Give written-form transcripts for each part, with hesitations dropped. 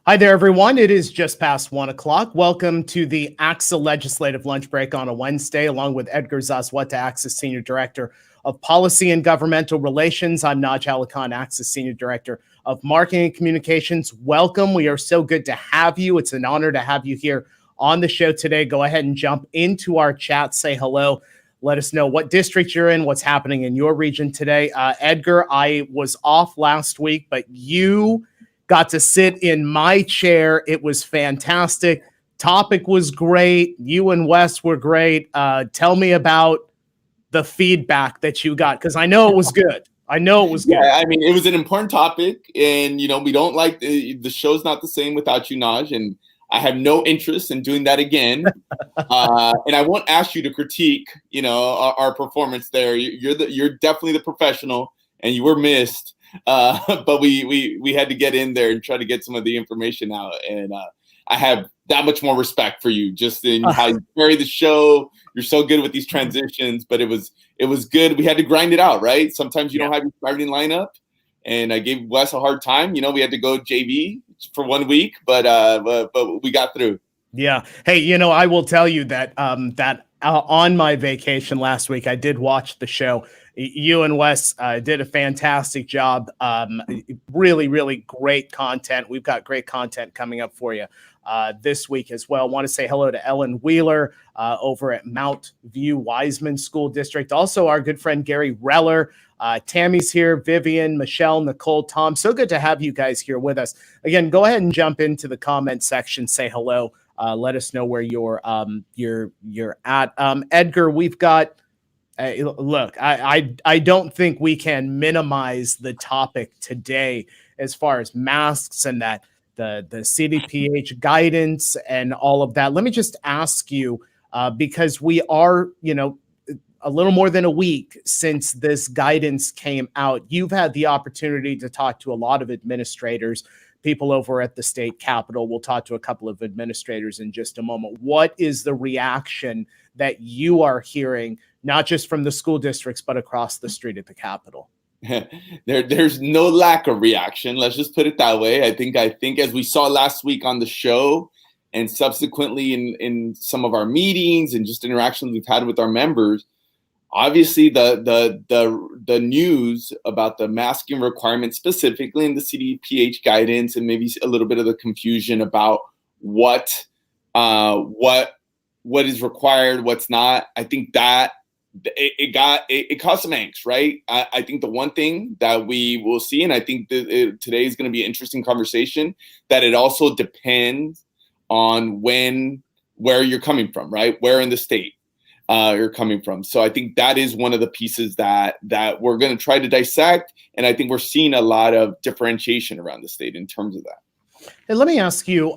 Hi there, everyone. It is just past 1 o'clock. Welcome to the ACSA Legislative Lunch Break on a Wednesday, along with Edgar Zazweta, ACSA Senior Director of Policy and Governmental Relations. I'm Naj Alikhan, ACSA Senior Director of Marketing and Communications. Welcome. We are so good to have you. It's an honor to have you here on the show today. Go ahead and jump into our chat, say hello. Let us know what district you're in, what's happening in your region today. Edgar, I was off last week, but you got to sit in my chair. It was fantastic. Topic was great. You and Wes were great. Tell me about the feedback that you got, because I know it was good. Yeah, I mean, it was an important topic, and we don't like the show's not the same without you, Naj, and I have no interest in doing that again. And I won't ask you to critique, our performance there. You're definitely the professional, and you were missed. But we had to get in there and try to get some of the information out. And I have that much more respect for you, just in how you carry the show. You're so good with these transitions, but it was good. We had to grind it out, right? Sometimes you don't have your starting lineup. And I gave Wes a hard time. We had to go JV for 1 week, but we got through. Yeah. Hey, I will tell you that on my vacation last week, I did watch the show. You and Wes did a fantastic job. Really, really great content. We've got great content coming up for you this week as well. Want to say hello to Ellen Wheeler over at Mount View Wiseman School District. Also, our good friend Gary Reller. Tammy's here, Vivian, Michelle, Nicole, Tom. So good to have you guys here with us. Again, go ahead and jump into the comment section. Say hello. Let us know where you're at. Edgar, we've got. Look, I don't think we can minimize the topic today as far as masks and that the CDPH guidance and all of that. Let me just ask you, because we are, a little more than a week since this guidance came out. You've had the opportunity to talk to a lot of administrators, people over at the state capitol. We'll talk to a couple of administrators in just a moment. What is the reaction that you are hearing, not just from the school districts, but across the street at the Capitol? There's no lack of reaction. Let's just put it that way. I think as we saw last week on the show and subsequently in some of our meetings and just interactions we've had with our members, obviously the news about the masking requirements, specifically in the CDPH guidance, and maybe a little bit of the confusion about what is required, what's not. I think that it caused some angst, right? I think the one thing that we will see, and I think that today is going to be an interesting conversation, that it also depends on where you're coming from, right? Where in the state you're coming from. So I think that is one of the pieces that we're going to try to dissect, and I think we're seeing a lot of differentiation around the state in terms of that. Hey, let me ask you,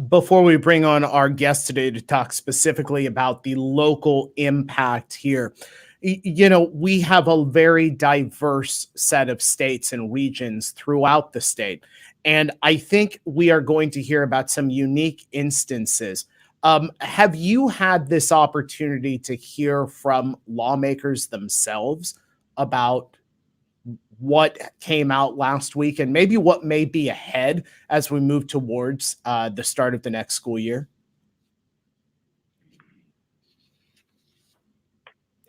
before we bring on our guest today to talk specifically about the local impact here, we have a very diverse set of states and regions throughout the state. And I think we are going to hear about some unique instances. Have you had this opportunity to hear from lawmakers themselves about what came out last week and maybe what may be ahead as we move towards the start of the next school year?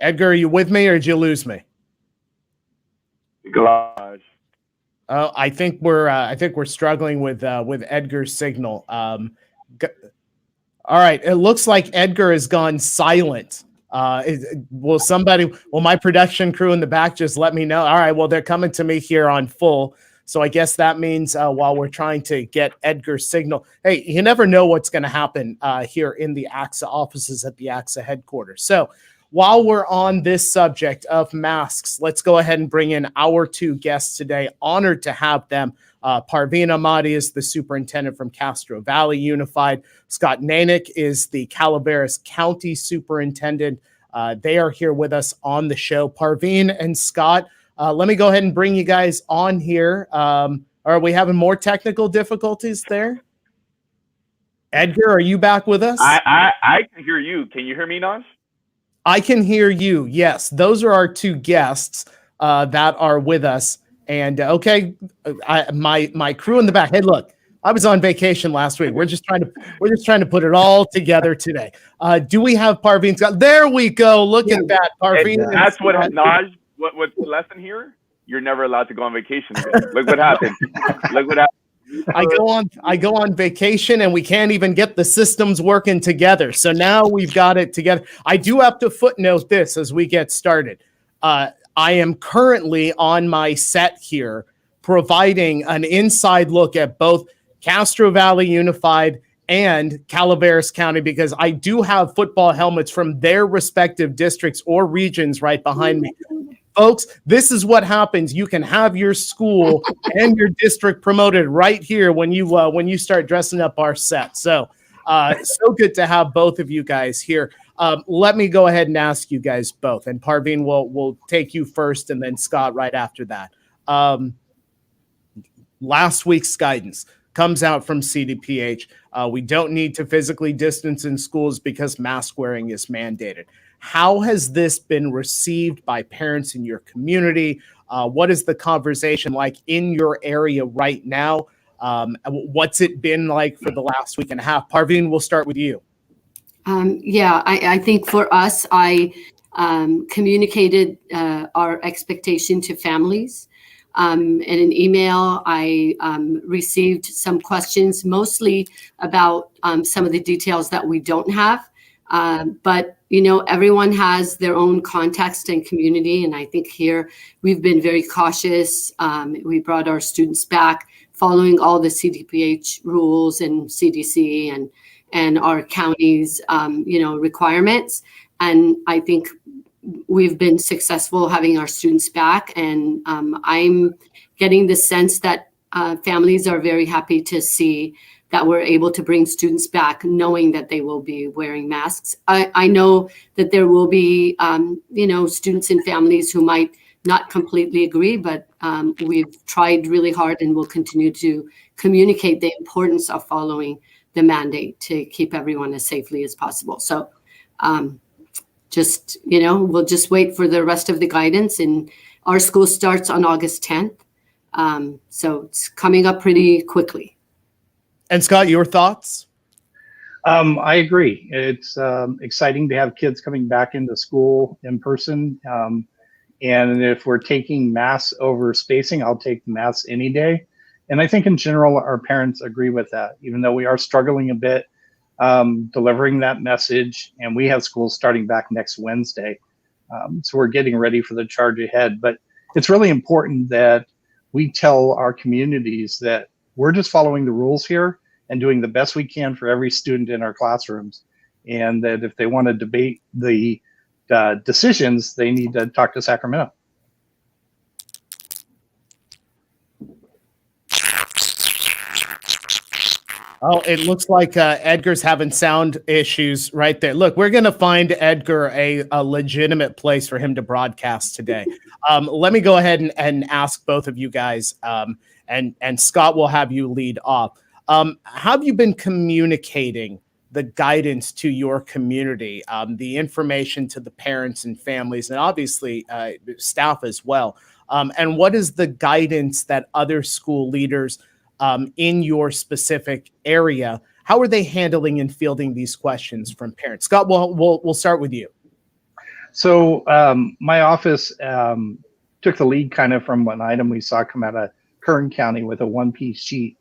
Edgar, are you with me or did you lose me? Garage. Oh, I think we're struggling with Edgar's signal. All right, it looks like Edgar has gone silent. Will my production crew in the back just let me know? All right, well, they're coming to me here on full. So I guess that means while we're trying to get Edgar's signal, hey, you never know what's going to happen here in the ACSA offices at the ACSA headquarters. So while we're on this subject of masks, let's go ahead and bring in our two guests today. Honored to have them. Parveen Ahmadi is the superintendent from Castro Valley Unified. Scott Nanick is the Calaveras County superintendent. They are here with us on the show. Parveen and Scott, let me go ahead and bring you guys on here. Are we having more technical difficulties there? Edgar, are you back with us? I can hear you. Can you hear me, Naj? I can hear you. Yes, those are our two guests that are with us. And okay, my crew in the back. Hey, look, I was on vacation last week. We're just trying to put it all together today. Do we have Parveen Scott? There we go. Look at that, Parveen. And that's what Naj. What's the lesson here? You're never allowed to go on vacation again. Look what happened. Look what happened. I go on vacation and we can't even get the systems working together. So now we've got it together. I do have to footnote this as we get started. I am currently on my set here providing an inside look at both Castro Valley Unified and Calaveras County, because I do have football helmets from their respective districts or regions right behind me. Folks, this is what happens. You can have your school and your district promoted right here when you start dressing up our set. So good to have both of you guys here. Let me go ahead and ask you guys both, and Parveen will take you first, and then Scott right after that. Last week's guidance comes out from CDPH. We don't need to physically distance in schools because mask wearing is mandated. How has this been received by parents in your community? What is the conversation like in your area right now? What's it been like for the last week and a half? Parveen, we'll start with you. I think for us, I communicated our expectation to families. In an email, I received some questions, mostly about some of the details that we don't have. But everyone has their own context and community. And I think here we've been very cautious. We brought our students back following all the CDPH rules and CDC and our county's, requirements. And I think we've been successful having our students back. And I'm getting the sense that families are very happy to see that we're able to bring students back knowing that they will be wearing masks. I know that there will be, students and families who might not completely agree, but we've tried really hard and will continue to communicate the importance of following the mandate to keep everyone as safely as possible. So we'll just wait for the rest of the guidance, and our school starts on August 10th. So it's coming up pretty quickly. And Scott, your thoughts? I agree. It's exciting to have kids coming back into school in person. And if we're taking masks over spacing, I'll take the masks any day. And I think in general, our parents agree with that, even though we are struggling a bit delivering that message. And we have schools starting back next Wednesday. So we're getting ready for the charge ahead. But it's really important that we tell our communities that we're just following the rules here and doing the best we can for every student in our classrooms. And that if they want to debate the decisions, they need to talk to Sacramento. Oh, it looks like Edgar's having sound issues right there. Look, we're going to find Edgar a legitimate place for him to broadcast today. Let me go ahead and ask both of you guys, and Scott will have you lead off. How have you been communicating the guidance to your community, the information to the parents and families, and obviously staff as well? And what is the guidance that other school leaders in your specific area, how are they handling and fielding these questions from parents? Scott, we'll start with you. So my office took the lead kind of from an item we saw come out of Kern County with a one-piece sheet.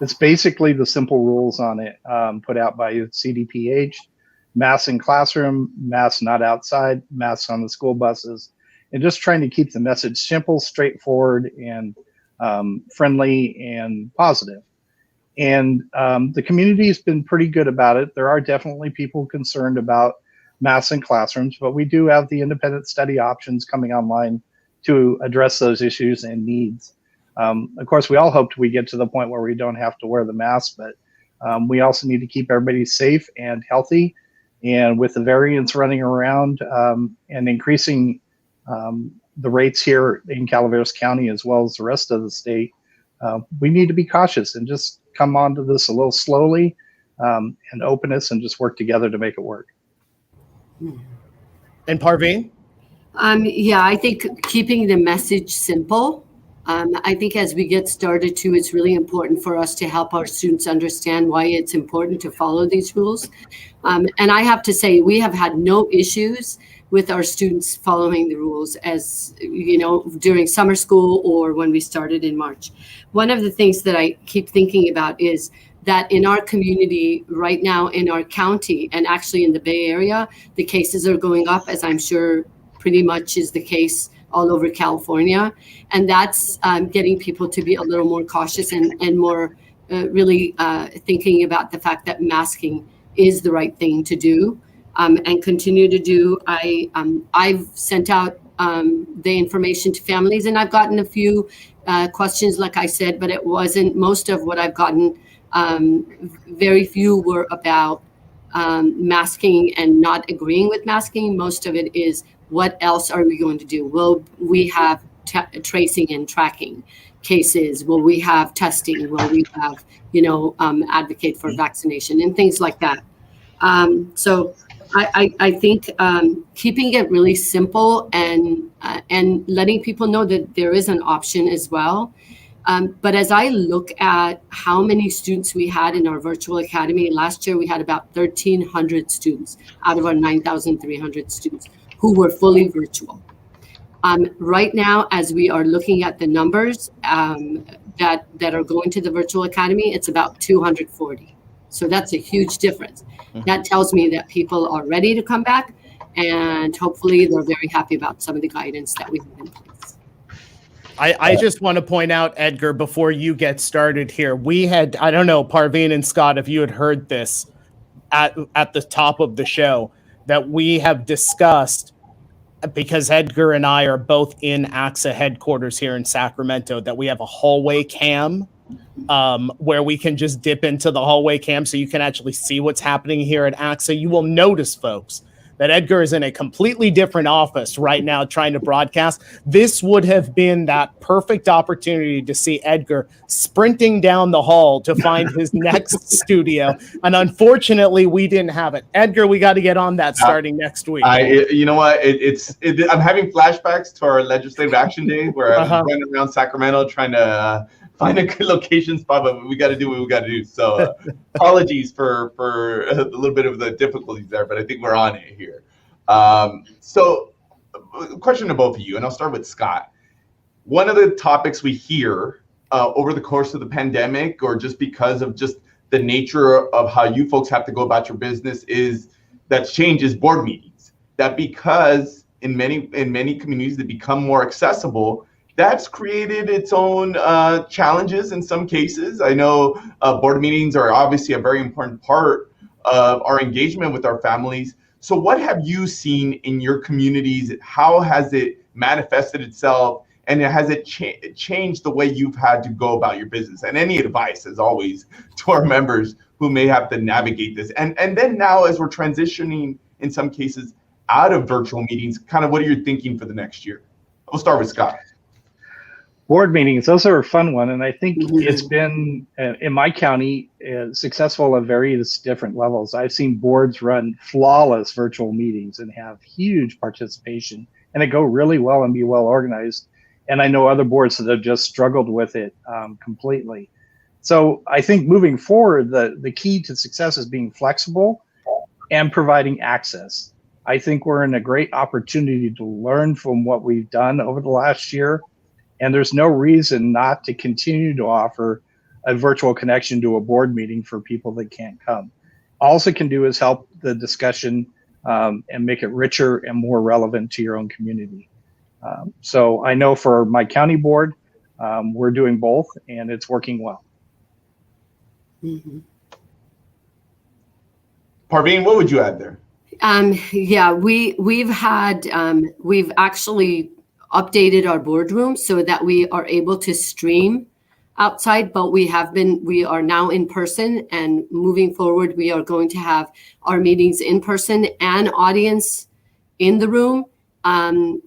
It's basically the simple rules on it put out by CDPH: masks in classroom, masks not outside, masks on the school buses, and just trying to keep the message simple, straightforward, and friendly and positive. And the community has been pretty good about it. There are definitely people concerned about masks in classrooms, but we do have the independent study options coming online to address those issues and needs. Of course, we all hoped we get to the point where we don't have to wear the mask, but we also need to keep everybody safe and healthy. And with the variants running around and increasing the rates here in Calaveras County as well as the rest of the state, we need to be cautious and just come onto this a little slowly and openness and just work together to make it work. And Parveen? I think keeping the message simple I think as we get started too, it's really important for us to help our students understand why it's important to follow these rules. And I have to say, we have had no issues with our students following the rules, as you know, during summer school or when we started in March. One of the things that I keep thinking about is that in our community right now, in our county, and actually in the Bay Area, the cases are going up, as I'm sure pretty much is the case all over California. And that's getting people to be a little more cautious and more really thinking about the fact that masking is the right thing to do and continue to do. I've sent out the information to families, and I've gotten a few questions, like I said, but it wasn't most of what I've gotten. Very few were about masking and not agreeing with masking. Most of it is, what else are we going to do? Will we have tracing and tracking cases? Will we have testing? Will we have, advocate for vaccination and things like that? So I think keeping it really simple and letting people know that there is an option as well. But as I look at how many students we had in our virtual academy, last year we had about 1,300 students out of our 9,300 students who were fully virtual. Right now, as we are looking at the numbers that are going to the virtual academy, it's about 240. So that's a huge difference. That tells me that people are ready to come back, and hopefully they're very happy about some of the guidance that we have in place. I just want to point out, Edgar, before you get started here, we had, I don't know, Parveen and Scott, if you had heard this at the top of the show, that we have discussed, because Edgar and I are both in ACSA headquarters here in Sacramento, that we have a hallway cam where we can just dip into the hallway cam so you can actually see what's happening here at ACSA. You will notice, folks, that Edgar is in a completely different office right now trying to broadcast. This would have been that perfect opportunity to see Edgar sprinting down the hall to find his next studio. And unfortunately, we didn't have it. Edgar, we got to get on that starting next week. You know what? I'm having flashbacks to our Legislative Action Day where I was running around Sacramento trying to find a good location spot, but we got to do what we got to do. So apologies for a little bit of the difficulties there, but I think we're on it here. So question to both of you, and I'll start with Scott. One of the topics we hear over the course of the pandemic, or just because of just the nature of how you folks have to go about your business, is that changes board meetings. That because in many communities they become more accessible, that's created its own challenges in some cases. I know board meetings are obviously a very important part of our engagement with our families. So what have you seen in your communities? How has it manifested itself? And has it changed the way you've had to go about your business? And any advice, as always, to our members who may have to navigate this. And then now, as we're transitioning, in some cases, out of virtual meetings, kind of what are you thinking for the next year? We'll start with Scott. Board meetings, those are a fun one. And I think it's been, in my county, successful at various different levels. I've seen boards run flawless virtual meetings and have huge participation, and it go really well and be well organized. And I know other boards that have just struggled with it completely. So I think moving forward, the key to success is being flexible and providing access. I think we're in a great opportunity to learn from what we've done over the last year. And there's no reason not to continue to offer a virtual connection to a board meeting for people that can't come. All it can do is help the discussion and make it richer and more relevant to your own community. So I know for my county board, we're doing both, and it's working well. Mm-hmm. Parveen, what would you add there? Yeah, we've actually updated our boardroom so that we are able to stream outside, but we are now in person, and moving forward, we are going to have our meetings in person and audience in the room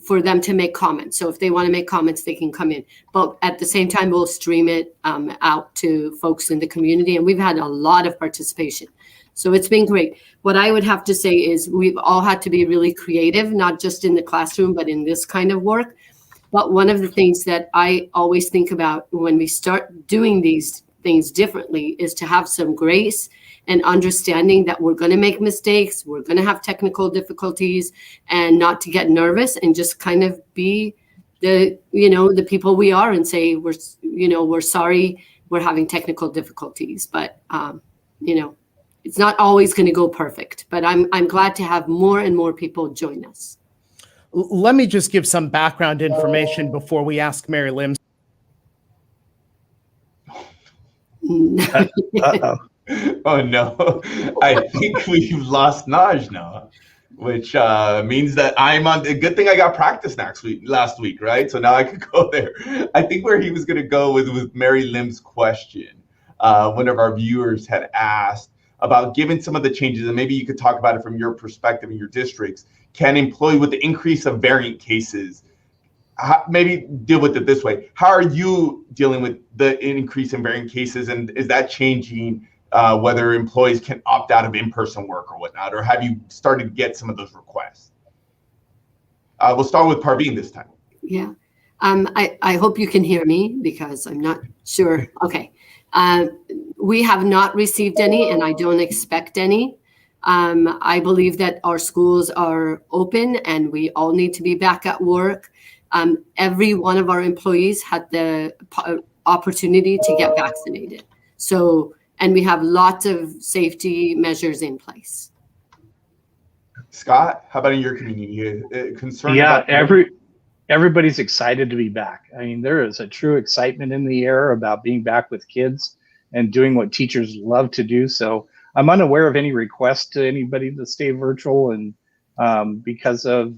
for them to make comments. So if they want to make comments, they can come in, but at the same time, we'll stream it out to folks in the community. And we've had a lot of participation. So it's been great. What I would have to say is we've all had to be really creative, not just in the classroom, but in this kind of work. But one of the things that I always think about when we start doing these things differently is to have some grace and understanding that we're going to make mistakes, we're going to have technical difficulties, and not to get nervous and just kind of be the people we are and say we're sorry, we're having technical difficulties. But it's not always going to go perfect. But I'm glad to have more and more people join us. Let me just give some background information before we ask Mary Lim. Oh no, I think we've lost Naj now, which means that I'm on. A good thing I got practice last week, right? So now I could go there. I think where he was going to go with Mary Lim's question, one of our viewers had asked about given some of the changes, and maybe you could talk about it from your perspective in your districts. Can employee with the increase of variant cases, maybe deal with it this way? How are you dealing with the increase in variant cases, and is that changing whether employees can opt out of in-person work or whatnot, or have you started to get some of those requests? We'll start with Parveen this time. Yeah, I hope you can hear me because I'm not sure. Okay, we have not received any, and I don't expect any. I believe that our schools are open and we all need to be back at work. Every one of our employees had the opportunity to get vaccinated. And we have lots of safety measures in place. Scott, how about in your community? Concern? Yeah, everybody's excited to be back. I mean, there is a true excitement in the air about being back with kids and doing what teachers love to do. So I'm unaware of any requests to anybody to stay virtual and because of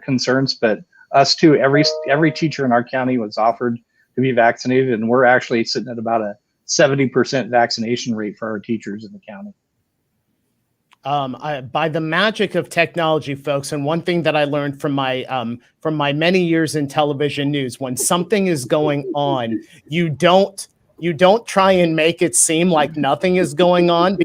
concerns, but us too, every teacher in our county was offered to be vaccinated, and we're actually sitting at about a 70% vaccination rate for our teachers in the county. By the magic of technology, folks, and one thing that I learned from my many years in television news, when something is going on, you don't try and make it seem like nothing is going on.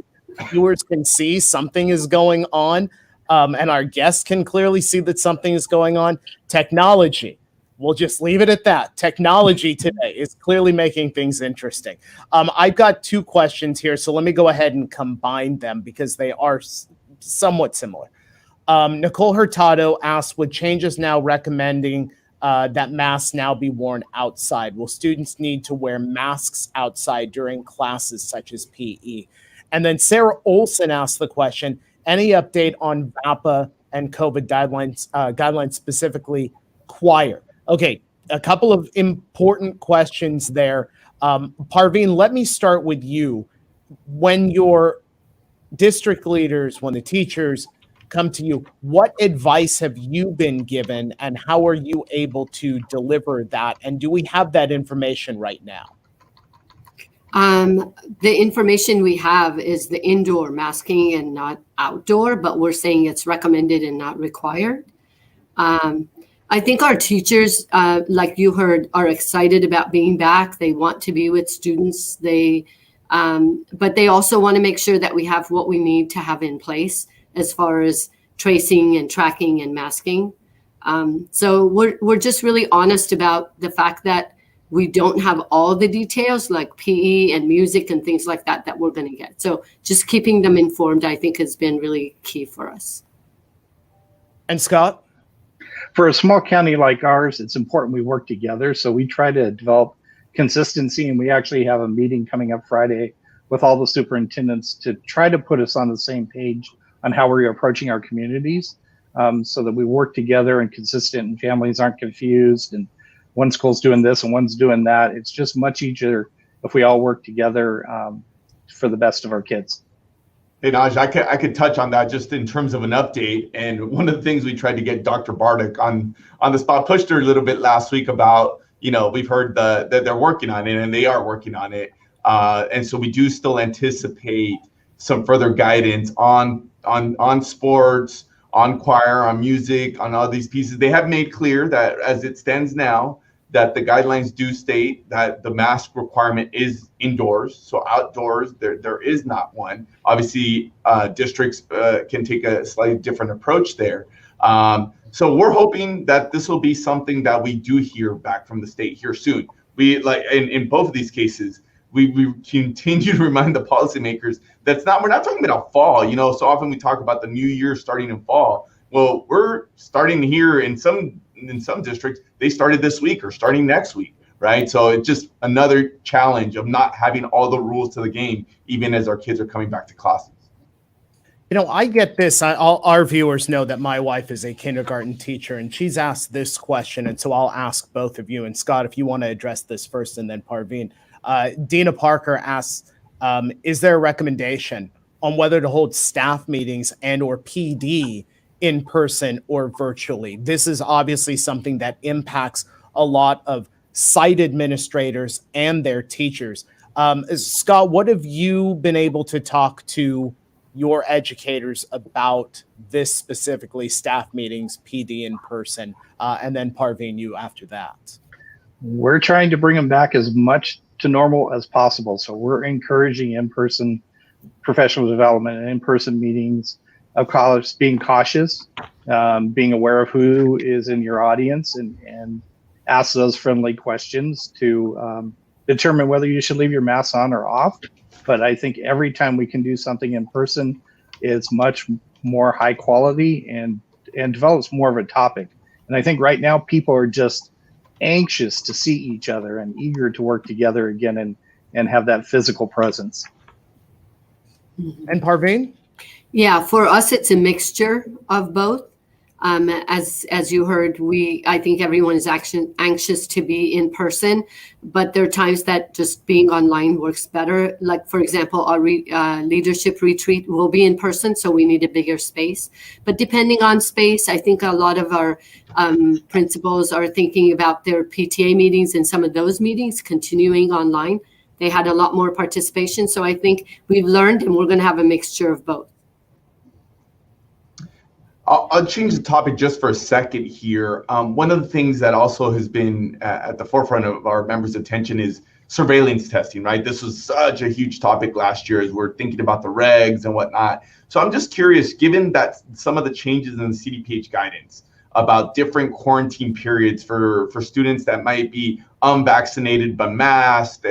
Viewers can see something is going on, and our guests can clearly see that something is going on. Technology, we'll just leave it at that. Technology today is clearly making things interesting. I've got two questions here, so let me go ahead and combine them because they are somewhat similar. Nicole Hurtado asked, with changes now recommending that masks now be worn outside, will students need to wear masks outside during classes such as PE? And then Sarah Olson asked the question, any update on VAPA and COVID guidelines, specifically choir? Okay, a couple of important questions there. Parveen, let me start with you. When your district leaders, when the teachers come to you, what advice have you been given and how are you able to deliver that? And do we have that information right now? The information we have is the indoor masking and not outdoor, but we're saying it's recommended and not required. I think our teachers, like you heard, are excited about being back. They want to be with students. But they also want to make sure that we have what we need to have in place as far as tracing and tracking and masking. So we're just really honest about the fact that we don't have all the details like PE and music and things like that we're going to get. So just keeping them informed, I think, has been really key for us. And Scott? For a small county like ours, it's important we work together. So we try to develop consistency, and we actually have a meeting coming up Friday with all the superintendents to try to put us on the same page on how we're approaching our communities, so that we work together and consistent and families aren't confused and one school's doing this and one's doing that. It's just much easier if we all work together for the best of our kids. Hey, Naj, I could touch on that just in terms of an update. And one of the things we tried to get Dr. Bartek on the spot, pushed her a little bit last week about, we've heard that they're working on it, and they are working on it. And so we do still anticipate some further guidance on sports, on choir, on music, on all these pieces. They have made clear that as it stands now, that the guidelines do state that the mask requirement is indoors. So outdoors, there is not one. Obviously, districts can take a slightly different approach there. So we're hoping that this will be something that we do hear back from the state here soon. We like in both of these cases, we continue to remind the policymakers we're not talking about fall. So often we talk about the new year starting in fall. Well, we're starting here in some districts, they started this week or starting next week, right? So it's just another challenge of not having all the rules to the game, even as our kids are coming back to classes. I get this. Our viewers know that my wife is a kindergarten teacher, and she's asked this question. And so I'll ask both of you. And Scott, if you want to address this first, and then Parveen. Dina Parker asks, is there a recommendation on whether to hold staff meetings and or PD in person or virtually? This is obviously something that impacts a lot of site administrators and their teachers. Scott, what have you been able to talk to your educators about this specifically, staff meetings, PD in person, and then Parveen, you after that? We're trying to bring them back as much to normal as possible. So we're encouraging in-person professional development and in-person meetings of college, being cautious, being aware of who is in your audience, and ask those friendly questions to determine whether you should leave your mask on or off. But I think every time we can do something in person, it's much more high quality and develops more of a topic. And I think right now people are just anxious to see each other and eager to work together again and have that physical presence. And Parveen? Yeah, for us, it's a mixture of both. As you heard, I think everyone is anxious to be in person, but there are times that just being online works better. Like, for example, our leadership retreat will be in person, so we need a bigger space. But depending on space, I think a lot of our principals are thinking about their PTA meetings and some of those meetings continuing online. They had a lot more participation, so I think we've learned, and we're going to have a mixture of both. I'll change the topic just for a second here. One of the things that also has been at the forefront of our members' attention is surveillance testing, right? This was such a huge topic last year as we're thinking about the regs and whatnot. So I'm just curious, given that some of the changes in the CDPH guidance about different quarantine periods for students that might be unvaccinated but masked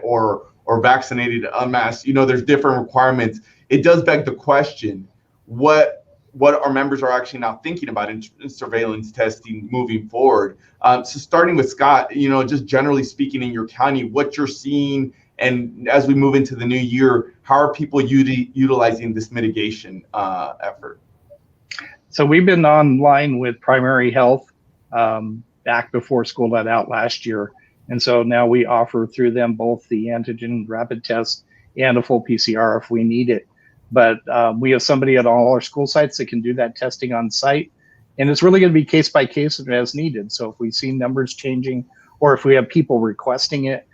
or vaccinated unmasked, there's different requirements. It does beg the question, what our members are actually now thinking about in surveillance testing moving forward. So starting with Scott, just generally speaking in your county, what you're seeing, and as we move into the new year, how are people utilizing this mitigation effort? So we've been online with primary health back before school let out last year. And so now we offer through them both the antigen rapid test and a full PCR if we need it. But we have somebody at all our school sites that can do that testing on site. And it's really going to be case by case and as needed. So if we see numbers changing or if we have people requesting it,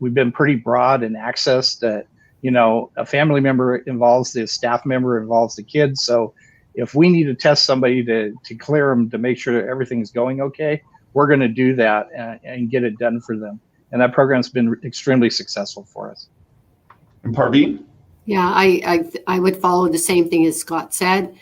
we've been pretty broad in access that, a family member involves the staff member, involves the kids. So if we need to test somebody to clear them to make sure that everything's going okay, we're going to do that and get it done for them. And that program's been extremely successful for us. And Parveen? Yeah, I would follow the same thing as Scott said.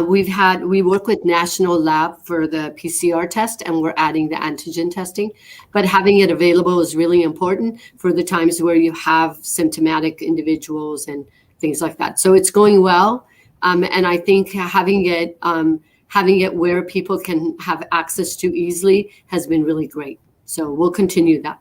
We work with National Lab for the PCR test, and we're adding the antigen testing. But having it available is really important for the times where you have symptomatic individuals and things like that. So it's going well, and I think having it where people can have access to easily has been really great. So we'll continue that.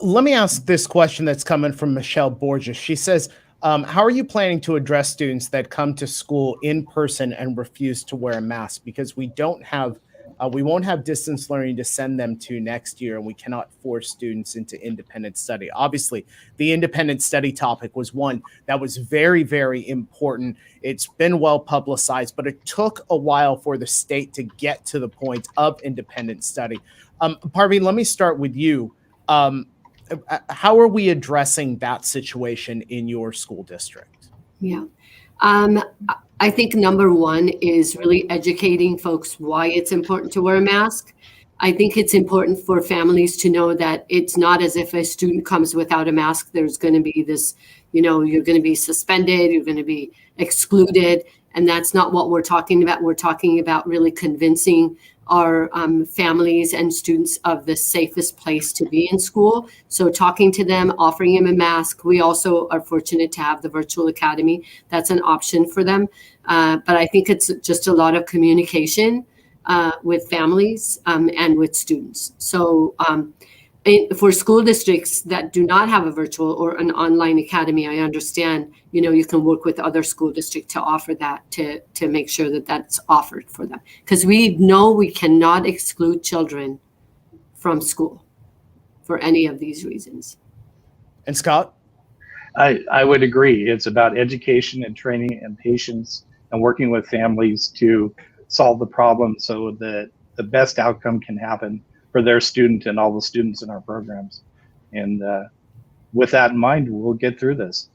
Let me ask this question that's coming from Michelle Borges. She says, how are you planning to address students that come to school in person and refuse to wear a mask? Because we won't have distance learning to send them to next year, and we cannot force students into independent study. Obviously, the independent study topic was one that was very, very important. It's been well publicized, but it took a while for the state to get to the point of independent study. Parveen, let me start with you. How are we addressing that situation in your school district? Yeah. I think number one is really educating folks why it's important to wear a mask. I think it's important for families to know that it's not as if a student comes without a mask, there's going to be this, you're going to be suspended, you're going to be excluded. And that's not what we're talking about. We're talking about really convincing our families and students of the safest place to be in school. So talking to them, offering them a mask. We also are fortunate to have the virtual academy. That's an option for them. But I think it's just a lot of communication with families and with students. So for school districts that do not have a virtual or an online academy, I understand, you can work with other school districts to offer that, to make sure that that's offered for them. Because we know we cannot exclude children from school for any of these reasons. And Scott? I would agree. It's about education and training and patience and working with families to solve the problem so that the best outcome can happen for their student and all the students in our programs. And with that in mind, we'll get through this.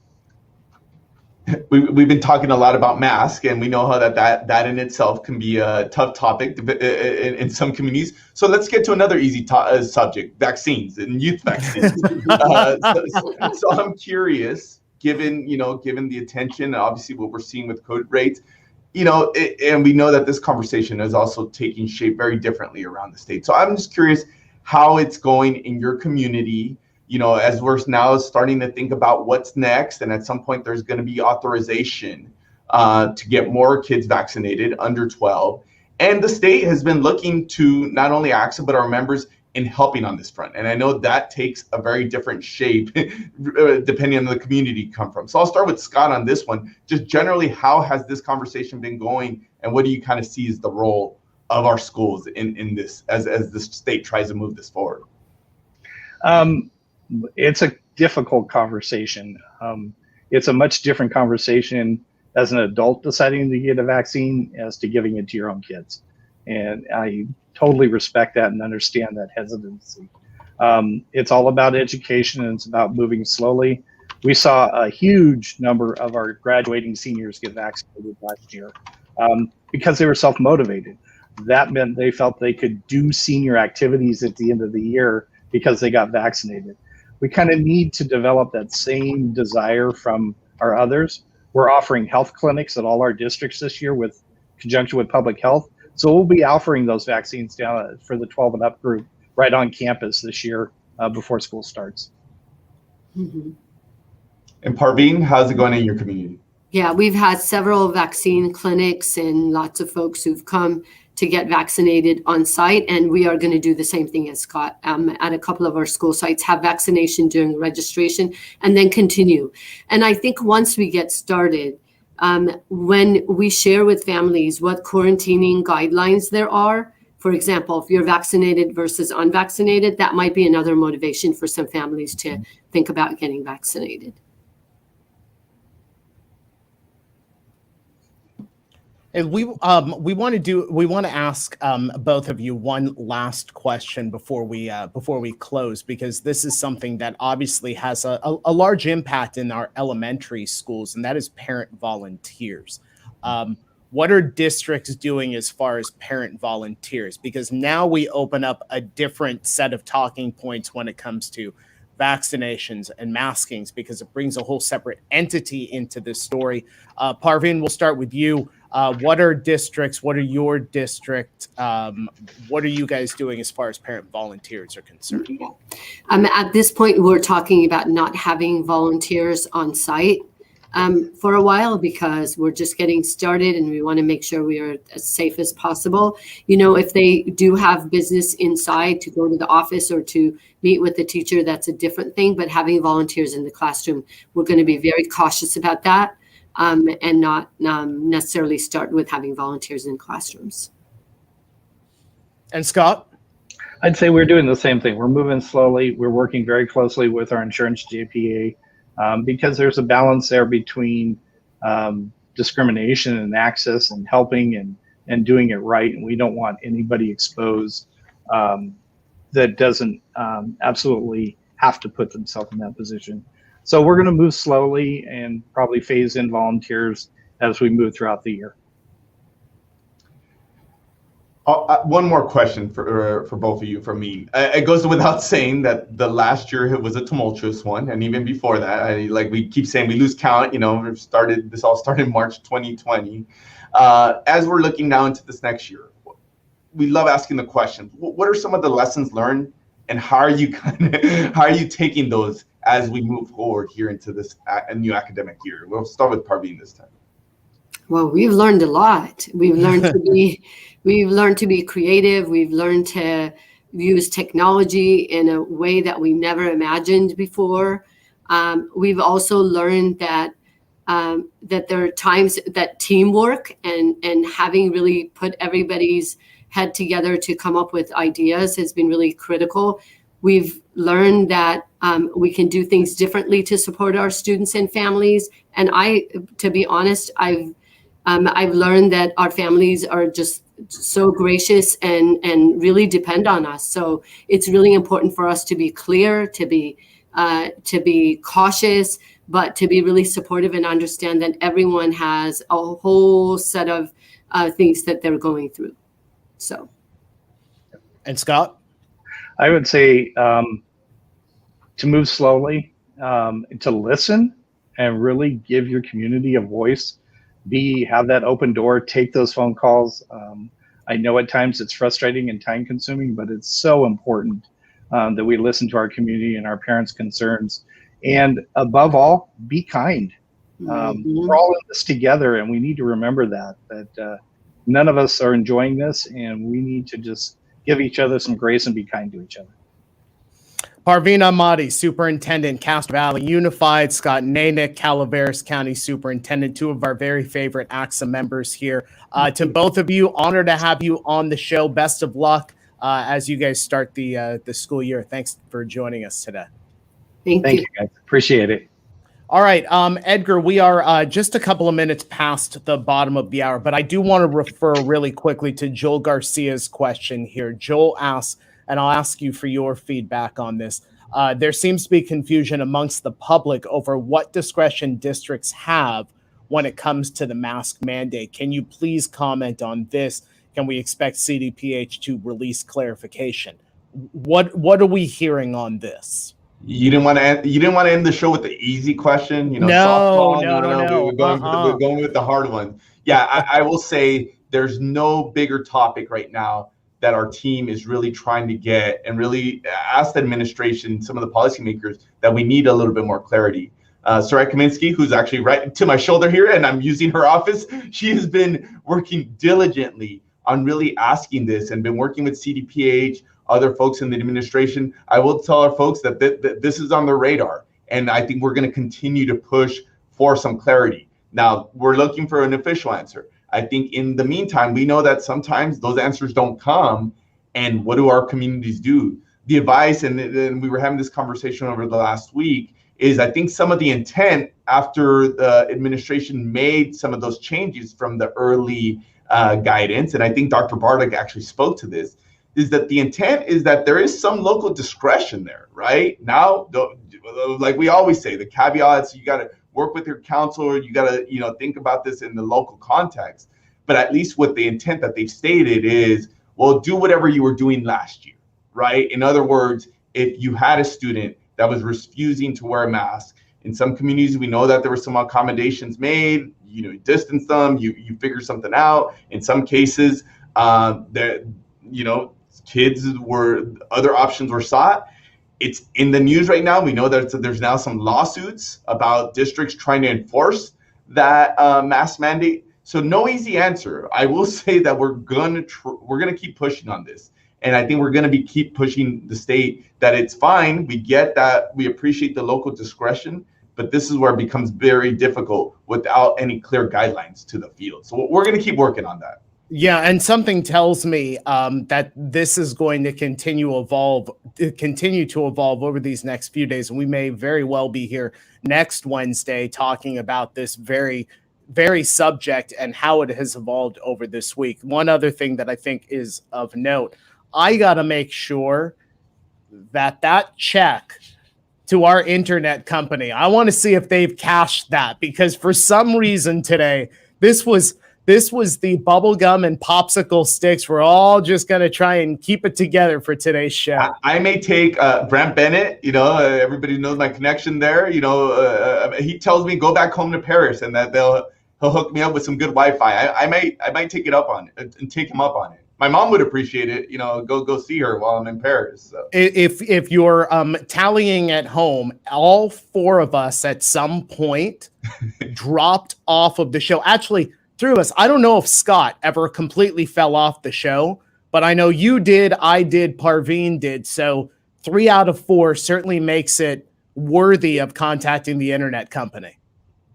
We've been talking a lot about masks, and we know how that in itself can be a tough topic in some communities. So let's get to another easy subject: vaccines and youth vaccines. So I'm curious, given the attention and obviously what we're seeing with COVID rates, and we know that this conversation is also taking shape very differently around the state. So I'm just curious how it's going in your community, as we're now starting to think about what's next. And at some point, there's going to be authorization to get more kids vaccinated under 12. And the state has been looking to not only ACSA, but our members in helping on this front. And I know that takes a very different shape depending on the community you come from. So I'll start with Scott on this one. Just generally, how has this conversation been going, and what do you kind of see as the role of our schools in this as the state tries to move this forward? It's a difficult conversation. It's a much different conversation as an adult deciding to get a vaccine as to giving it to your own kids. And I totally respect that and understand that hesitancy. It's all about education, and it's about moving slowly. We saw a huge number of our graduating seniors get vaccinated last year because they were self-motivated. That meant they felt they could do senior activities at the end of the year because they got vaccinated. We kind of need to develop that same desire from our others. We're offering health clinics at all our districts this year with conjunction with public health. So we'll be offering those vaccines down for the 12 and up group right on campus this year before school starts. Mm-hmm. And Parveen, how's it going in your community? Yeah, we've had several vaccine clinics and lots of folks who've come to get vaccinated on site. And we are going to do the same thing as Scott at a couple of our school sites, have vaccination during registration and then continue. And I think once we get started, when we share with families what quarantining guidelines there are, for example, if you're vaccinated versus unvaccinated, that might be another motivation for some families to think about getting vaccinated. And we want to ask both of you one last question before we close, because this is something that obviously has a large impact in our elementary schools, and that is parent volunteers. What are districts doing as far as parent volunteers? Because now we open up a different set of talking points when it comes to vaccinations and maskings, because it brings a whole separate entity into this story. Parveen, we'll start with you. What are your district? What are you guys doing as far as parent volunteers are concerned? Yeah. At this point, we're talking about not having volunteers on site for a while, because we're just getting started and we want to make sure we are as safe as possible. If they do have business inside to go to the office or to meet with the teacher, that's a different thing. But having volunteers in the classroom, we're going to be very cautious about that. And not necessarily start with having volunteers in classrooms. And Scott? I'd say we're doing the same thing. We're moving slowly. We're working very closely with our insurance JPA because there's a balance there between discrimination and access and helping and doing it right. And we don't want anybody exposed that doesn't absolutely have to put themselves in that position. So we're going to move slowly and probably phase in volunteers as we move throughout the year. One more question for both of you from me. It goes without saying that the last year was a tumultuous one, and even before that, like we keep saying, we lose count. This all started in March 2020. As we're looking now into this next year, we love asking the question: what are some of the lessons learned, and how are you taking those as we move forward here into this new academic year? We'll start with Parveen this time. Well, we've learned a lot. We've learned to be creative. We've learned to use technology in a way that we never imagined before. We've also learned that there are times that teamwork and having really put everybody's head together to come up with ideas has been really critical. We've learned that we can do things differently to support our students and families. And to be honest, I've learned that our families are just so gracious and really depend on us. So it's really important for us to be clear, to be cautious, but to be really supportive and understand that everyone has a whole set of things that they're going through. So. And Scott? I would say to move slowly, to listen and really give your community a voice. Have that open door, take those phone calls. I know at times it's frustrating and time consuming, but it's so important that we listen to our community and our parents' concerns. And above all, be kind. We're all in this together, and we need to remember that none of us are enjoying this, and we need to just give each other some grace and be kind to each other. Parveen Ahmadi, Superintendent, Castro Valley Unified. Scott Nanick, Calaveras County Superintendent, two of our very favorite ACSA members here. To both of you, honored to have you on the show. Best of luck as you guys start the school year. Thanks for joining us today. Thank you, guys. Appreciate it. All right, Edgar, we are just a couple of minutes past the bottom of the hour, but I do want to refer really quickly to Joel Garcia's question here. Joel asks, and I'll ask you for your feedback on this. There seems to be confusion amongst the public over what discretion districts have when it comes to the mask mandate. Can you please comment on this? Can we expect CDPH to release clarification? What are we hearing on this? You didn't want to end the show with the easy question, No. We're going with the hard one. Yeah, I will say there's no bigger topic right now that our team is really trying to get and really ask the administration, some of the policymakers, that we need a little bit more clarity. Soraya Kaminsky, who's actually right to my shoulder here, and I'm using her office, she has been working diligently on really asking this and been working with CDPH, other folks in the administration. I will tell our folks that this is on their radar, and I think we're going to continue to push for some clarity. Now, we're looking for an official answer. I think in the meantime, we know that sometimes those answers don't come, and what do our communities do? The advice, and we were having this conversation over the last week, is I think some of the intent after the administration made some of those changes from the early guidance, and I think Dr. Bartek actually spoke to this, is that the intent is that there is some local discretion there, right? Now, like we always say, the caveats, you got to work with your counselor, you got to, think about this in the local context. But at least what the intent that they've stated is, well, do whatever you were doing last year, right? In other words, if you had a student that was refusing to wear a mask, in some communities, we know that there were some accommodations made, distance them, you figure something out. In some cases, other options were sought. It's in the news right now. We know that there's now some lawsuits about districts trying to enforce that mask mandate. So no easy answer. I will say that we're gonna keep pushing on this, and I think we're gonna keep pushing the state that it's fine. We get that. We appreciate the local discretion, but this is where it becomes very difficult without any clear guidelines to the field. So we're gonna keep working on that. Yeah, and something tells me that this is going to continue to evolve over these next few days, and we may very well be here next Wednesday talking about this very, very subject and how it has evolved over this week. One other thing that I think is of note, I got to make sure that check to our internet company, I want to see if they've cashed that, because for some reason today, this was this was the bubble gum and popsicle sticks. We're all just going to try and keep it together for today's show. I may take Brent Bennett, everybody knows my connection there. He tells me go back home to Paris and that he'll hook me up with some good Wi-Fi. I might take it up on it and take him up on it. My mom would appreciate it. Go see her while I'm in Paris. So. If you're tallying at home, all four of us at some point dropped off of the show. Actually, through us, I don't know if Scott ever completely fell off the show, but I know you did, I did, Parveen did. So 3 out of 4 certainly makes it worthy of contacting the internet company.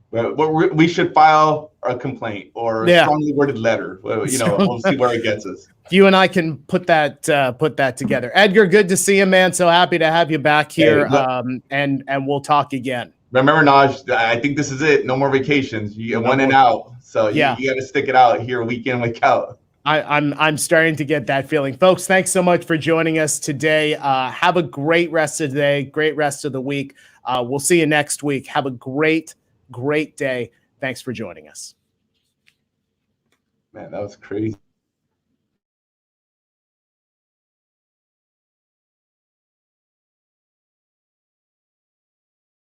Well, we should file a complaint or a strongly worded letter. We'll see where it gets us. You and I can put that together. Edgar, good to see you, man. So happy to have you back here, and we'll talk again. Remember, Naj, I think this is it. No more vacations. You get one and out. So you got to stick it out here week in, week out. I'm starting to get that feeling. Folks, thanks so much for joining us today. Have a great rest of the day, great rest of the week. We'll see you next week. Have a great day. Thanks for joining us. Man, that was crazy.